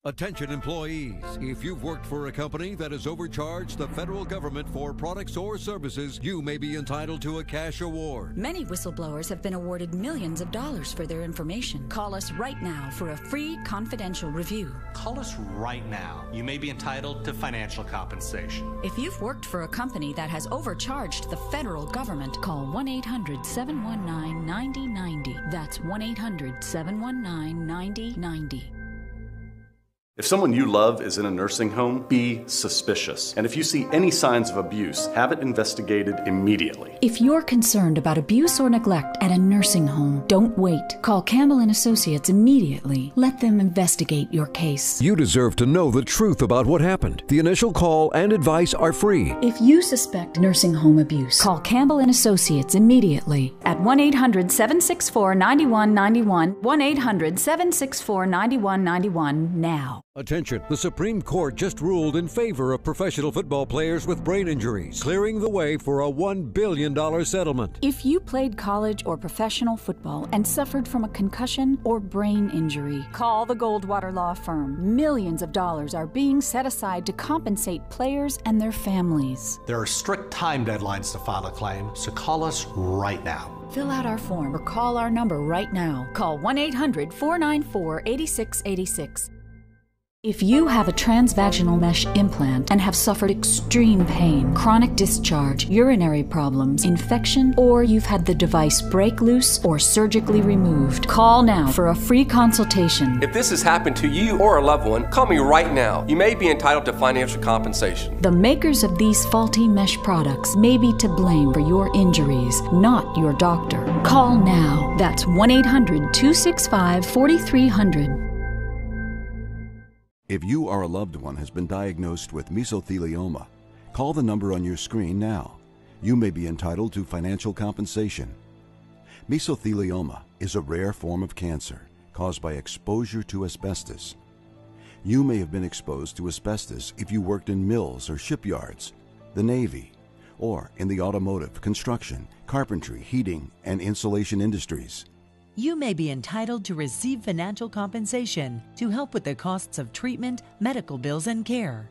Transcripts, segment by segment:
Attention employees, if you've worked for a company that has overcharged the federal government for products or services, you may be entitled to a cash award. Many whistleblowers have been awarded millions of dollars for their information. Call us right now for a free confidential review. Call us right now. You may be entitled to financial compensation. If you've worked for a company that has overcharged the federal government, call 1-800-719-9090. That's 1-800-719-9090. If someone you love is in a nursing home, be suspicious. And if you see any signs of abuse, have it investigated immediately. If you're concerned about abuse or neglect at a nursing home, don't wait. Call Campbell & Associates immediately. Let them investigate your case. You deserve to know the truth about what happened. The initial call and advice are free. If you suspect nursing home abuse, call Campbell & Associates immediately at 1-800-764-9191, 1-800-764-9191 now. Attention, the Supreme Court just ruled in favor of professional football players with brain injuries, clearing the way for a $1 billion settlement. If you played college or professional football and suffered from a concussion or brain injury, call the Goldwater Law Firm. Millions of dollars are being set aside to compensate players and their families. There are strict time deadlines to file a claim, so call us right now. Fill out our form or call our number right now. Call 1-800-494-8686. If you have a transvaginal mesh implant and have suffered extreme pain, chronic discharge, urinary problems, infection, or you've had the device break loose or surgically removed, call now for a free consultation. If this has happened to you or a loved one, call me right now. You may be entitled to financial compensation. The makers of these faulty mesh products may be to blame for your injuries, not your doctor. Call now. That's 1-800-265-4300. If you or a loved one has been diagnosed with mesothelioma, call the number on your screen now. You may be entitled to financial compensation. Mesothelioma is a rare form of cancer caused by exposure to asbestos. You may have been exposed to asbestos if you worked in mills or shipyards, the Navy, or in the automotive, construction, carpentry, heating, and insulation industries. You may be entitled to receive financial compensation to help with the costs of treatment, medical bills, and care.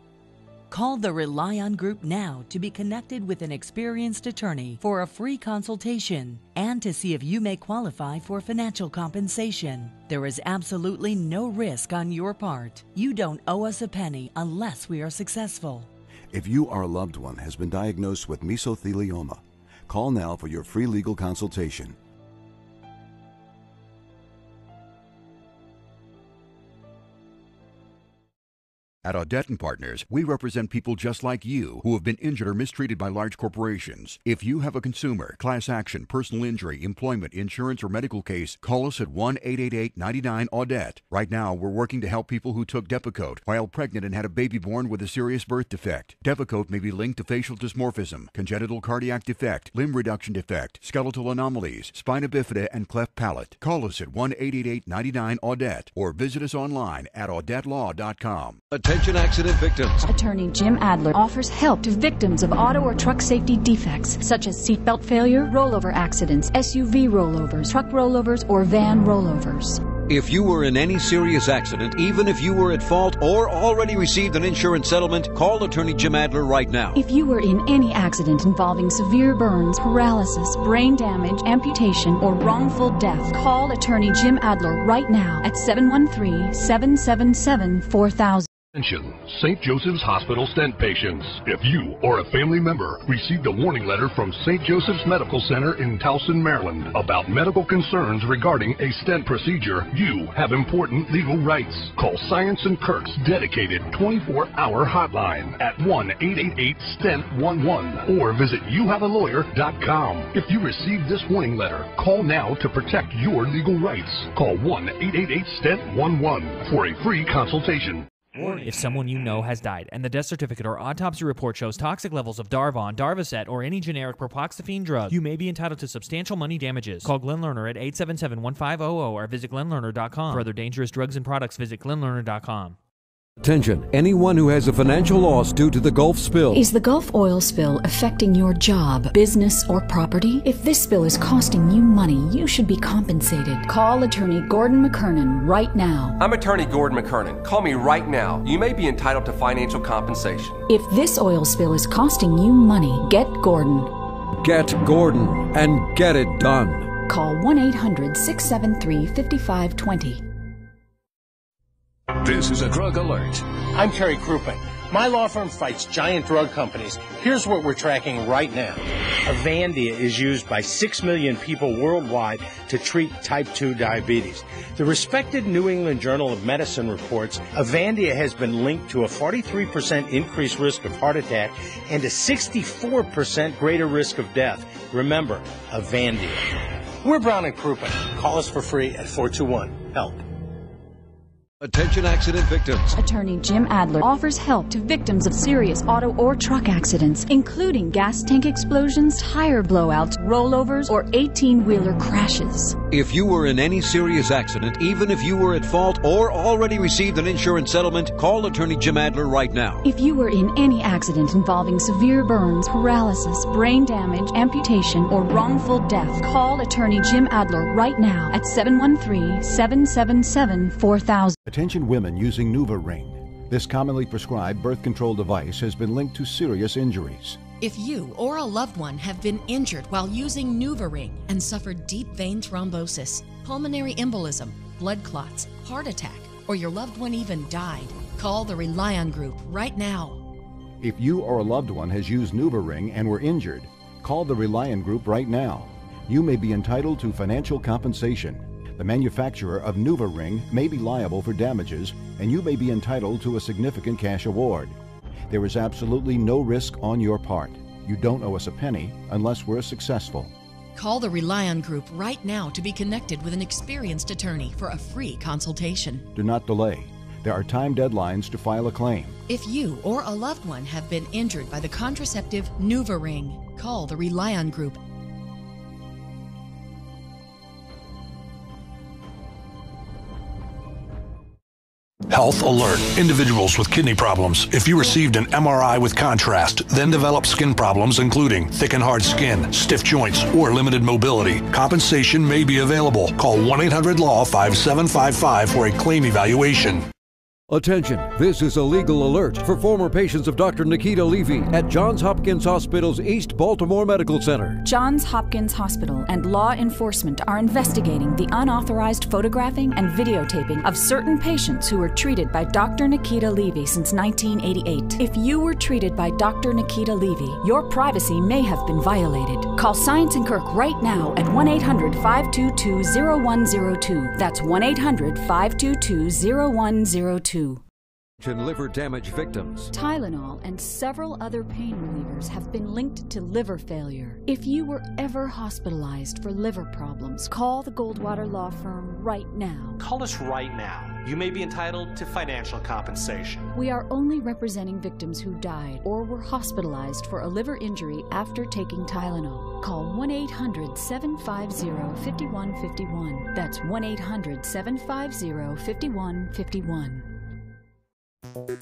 Call the Rely On Group now to be connected with an experienced attorney for a free consultation and to see if you may qualify for financial compensation. There is absolutely no risk on your part. You don't owe us a penny unless we are successful. If you or a loved one has been diagnosed with mesothelioma, call now for your free legal consultation. At Audette & Partners, we represent people just like you who have been injured or mistreated by large corporations. If you have a consumer, class action, personal injury, employment, insurance, or medical case, call us at 1-888-99-AUDETTE. Right now, we're working to help people who took Depakote while pregnant and had a baby born with a serious birth defect. Depakote may be linked to facial dysmorphism, congenital cardiac defect, limb reduction defect, skeletal anomalies, spina bifida, and cleft palate. Call us at 1-888-99-AUDETTE or visit us online at audettelaw.com. Attention accident victims. Attorney Jim Adler offers help to victims of auto or truck safety defects such as seatbelt failure, rollover accidents, SUV rollovers, truck rollovers, or van rollovers. If you were in any serious accident, even if you were at fault or already received an insurance settlement, call Attorney Jim Adler right now. If you were in any accident involving severe burns, paralysis, brain damage, amputation, or wrongful death, call Attorney Jim Adler right now at 713-777-4000. Attention, St. Joseph's Hospital stent patients. If you or a family member received a warning letter from St. Joseph's Medical Center in Towson, Maryland about medical concerns regarding a stent procedure, you have important legal rights. Call Science and Kirk's dedicated 24-hour hotline at 1-888-STENT-11 or visit youhavealawyer.com. If you received this warning letter, call now to protect your legal rights. Call 1-888-STENT-11 for a free consultation. If someone you know has died and the death certificate or autopsy report shows toxic levels of Darvon, Darvocet, or any generic propoxyphene drug, you may be entitled to substantial money damages. Call Glenn Lerner at 877-1500 or visit glennlerner.com. For other dangerous drugs and products, visit glennlerner.com. Attention, anyone who has a financial loss due to the Gulf spill. Is the Gulf oil spill affecting your job, business, or property? If this spill is costing you money, you should be compensated. Call attorney Gordon McKernan right now. I'm attorney Gordon McKernan. Call me right now. You may be entitled to financial compensation. If this oil spill is costing you money, get Gordon. Get Gordon and get it done. Call 1-800-673-5520. This is a drug alert. I'm Terry Crouppen. My law firm fights giant drug companies. Here's what we're tracking right now. Avandia is used by 6 million people worldwide to treat type 2 diabetes. The respected New England Journal of Medicine reports Avandia has been linked to a 43% increased risk of heart attack and a 64% greater risk of death. Remember, Avandia. We're Brown and Crouppen. Call us for free at 421-HELP. Attention accident victims. Attorney Jim Adler offers help to victims of serious auto or truck accidents, including gas tank explosions, tire blowouts, rollovers, or 18-wheeler crashes. If you were in any serious accident, even if you were at fault or already received an insurance settlement, call attorney Jim Adler right now. If you were in any accident involving severe burns, paralysis, brain damage, amputation, or wrongful death, call attorney Jim Adler right now at 713-777-4000. Attention women using NuvaRing. This commonly prescribed birth control device has been linked to serious injuries. If you or a loved one have been injured while using NuvaRing and suffered deep vein thrombosis, pulmonary embolism, blood clots, heart attack, or your loved one even died, call the Rely On Group right now. If you or a loved one has used NuvaRing and were injured, call the Rely On Group right now. You may be entitled to financial compensation. The manufacturer of NuvaRing may be liable for damages, and you may be entitled to a significant cash award. There is absolutely no risk on your part. You don't owe us a penny unless we're successful. Call the Rely On Group right now to be connected with an experienced attorney for a free consultation. Do not delay. There are time deadlines to file a claim. If you or a loved one have been injured by the contraceptive NuvaRing, call the Rely On Group. Health alert. Individuals with kidney problems. If you received an MRI with contrast, then develop skin problems including thick and hard skin, stiff joints, or limited mobility, compensation may be available. Call 1-800-LAW-5755 for a claim evaluation. Attention, this is a legal alert for former patients of Dr. Nikita Levy at Johns Hopkins Hospital's East Baltimore Medical Center. Johns Hopkins Hospital and law enforcement are investigating the unauthorized photographing and videotaping of certain patients who were treated by Dr. Nikita Levy since 1988. If you were treated by Dr. Nikita Levy, your privacy may have been violated. Call Science and Kirk right now at 1-800-522-0102. That's 1-800-522-0102. Liver damage victims. Tylenol and several other pain relievers have been linked to liver failure. If you were ever hospitalized for liver problems, call the Goldwater Law Firm right now. Call us right now. You may be entitled to financial compensation. We are only representing victims who died or were hospitalized for a liver injury after taking Tylenol. Call 1-800-750-5151. That's 1-800-750-5151.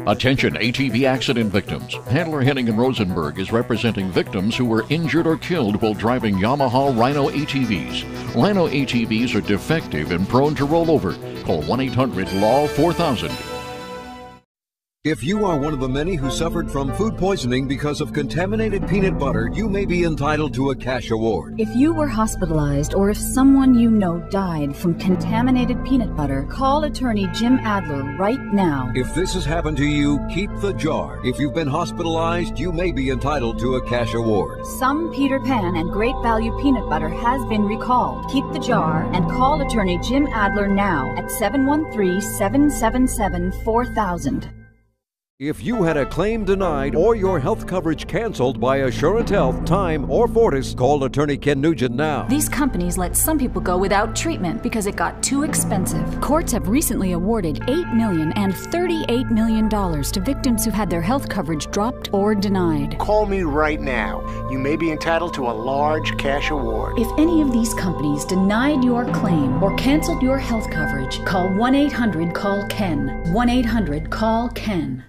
Attention ATV accident victims. Handler Henning and Rosenberg is representing victims who were injured or killed while driving Yamaha Rhino ATVs. Rhino ATVs are defective and prone to rollover. Call 1-800-LAW-4000. If you are one of the many who suffered from food poisoning because of contaminated peanut butter, you may be entitled to a cash award. If you were hospitalized or if someone you know died from contaminated peanut butter, call attorney Jim Adler right now. If this has happened to you, keep the jar. If you've been hospitalized, you may be entitled to a cash award. Some Peter Pan and Great Value peanut butter has been recalled. Keep the jar and call attorney Jim Adler now at 713-777-4000. If you had a claim denied or your health coverage canceled by Assurant Health, Time, or Fortis, call attorney Ken Nugent now. These companies let some people go without treatment because it got too expensive. Courts have recently awarded $8 million and $38 million to victims who had their health coverage dropped or denied. Call me right now. You may be entitled to a large cash award. If any of these companies denied your claim or canceled your health coverage, call 1-800-CALL-KEN. 1-800-CALL-KEN.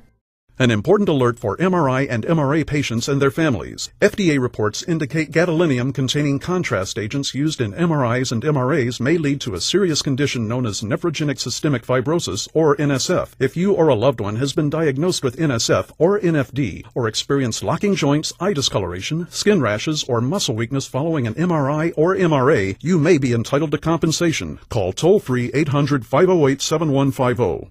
An important alert for MRI and MRA patients and their families. FDA reports indicate gadolinium containing contrast agents used in MRIs and MRAs may lead to a serious condition known as nephrogenic systemic fibrosis, or NSF. If you or a loved one has been diagnosed with NSF or NFD, or experienced locking joints, eye discoloration, skin rashes, or muscle weakness following an MRI or MRA, you may be entitled to compensation. Call toll-free 800-508-7150.